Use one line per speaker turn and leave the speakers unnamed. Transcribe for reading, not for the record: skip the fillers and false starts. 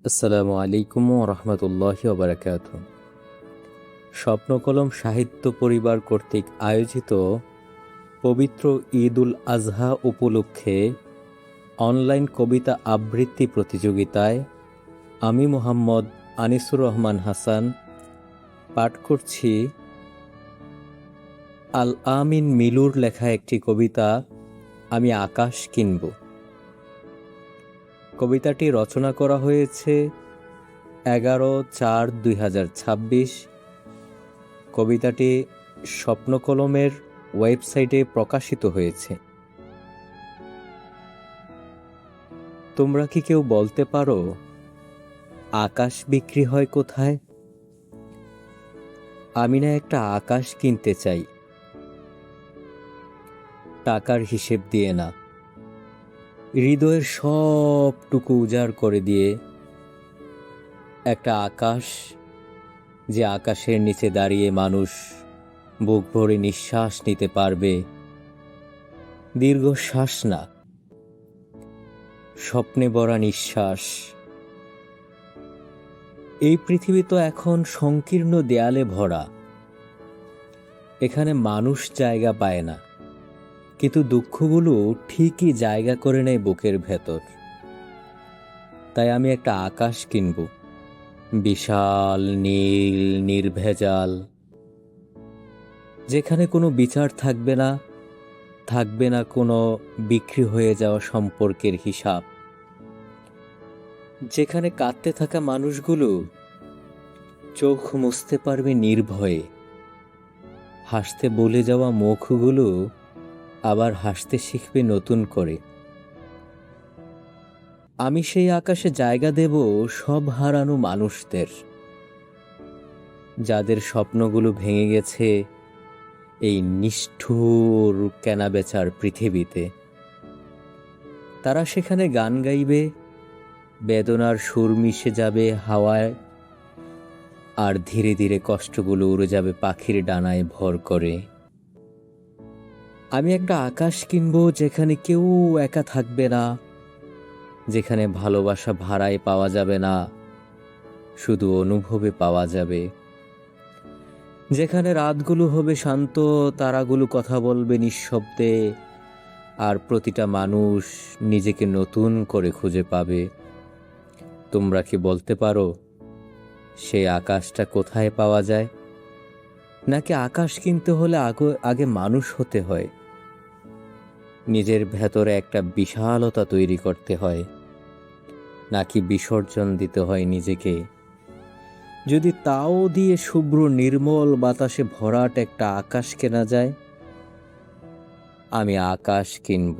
আসসালামু আলাইকুম রহমতুল্লাহি ওবরাকাত। স্বপ্নকলম সাহিত্য পরিবার কর্তৃক আয়োজিত পবিত্র ঈদ উল আজহা উপলক্ষে অনলাইন কবিতা আবৃত্তি প্রতিযোগিতায় আমি মোহাম্মদ আনিসুর রহমান হাসান পাঠ করছি আল আমিন মিলুর লেখা একটি কবিতা, আমি আকাশ কিনব। কবিতাটি রচনা করা হয়েছে 11/4/2026। কবিতাটি স্বপ্নকলমের ওয়েবসাইটে প্রকাশিত হয়েছে। তোমরা কি কেউ বলতে পারো আকাশ বিক্রি হয় কোথায়? আমি না একটা আকাশ কিনতে চাই, টাকার হিসেব দিয়ে না, হৃদয়ের সবটুকু উজাড় করে দিয়ে। একটা আকাশ, যে আকাশের নিচে দাঁড়িয়ে মানুষ বুক ভরে নিঃশ্বাস নিতে পারবে, দীর্ঘশ্বাস না, স্বপ্নে ভরা নিঃশ্বাস। এই পৃথিবী তো এখন সংকীর্ণ দেয়ালে ভরা, এখানে মানুষ জায়গা পায় না, কিন্তু দুঃখগুলো ঠিকই জায়গা করে নেয় বুকের ভেতর। তাই আমি একটা আকাশ কিনব, বিশাল নীল নির্ভেজাল, যেখানে কোনো বিচার থাকবে না, থাকবে না কোনো বিক্রি হয়ে যাওয়া সম্পর্কের হিসাব, যেখানে কাঁদতে থাকা মানুষগুলো চোখ মুছতে পারবে নির্ভয়ে, হাসতে বলে যাওয়া মুখগুলো আবার হাসতে শিখবে নতুন করে। আমি সেই আকাশে জায়গা দেব সব হারানো মানুষদের, যাদের স্বপ্নগুলো ভেঙে গেছে এই নিষ্ঠুর কেনাবেচার পৃথিবীতে। তারা সেখানে গান গাইবে, বেদনার সুর মিশে যাবে হাওয়ায়, আর ধীরে ধীরে কষ্টগুলো উড়ে যাবে পাখির ডানায় ভর করে। আমি একটা আকাশ কিনব যেখানে কেউ একা থাকবে না, যেখানে ভালোবাসা ভাড়ায় পাওয়া যাবে না, শুধু অনুভবে পাওয়া যাবে। যেখানে রাতগুলো হবে শান্ত, তারাগুলো কথা বলবে নিঃশব্দে, আর প্রতিটা মানুষ নিজেকে নতুন করে খুঁজে পাবে। তোমরা কি বলতে পারো সেই আকাশটা কোথায় পাওয়া যায়? নাকি আকাশ কিনতে হলে আগে মানুষ হতে হয়, নিজের ভেতরে একটা বিশালতা তৈরি করতে হয়, নাকি বিসর্জন দিতে হয় নিজেকে? যদি তাও দিয়ে শুভ্র নির্মল বাতাসে ভরাট একটা আকাশ কেনা যায়, আমি আকাশ কিনব।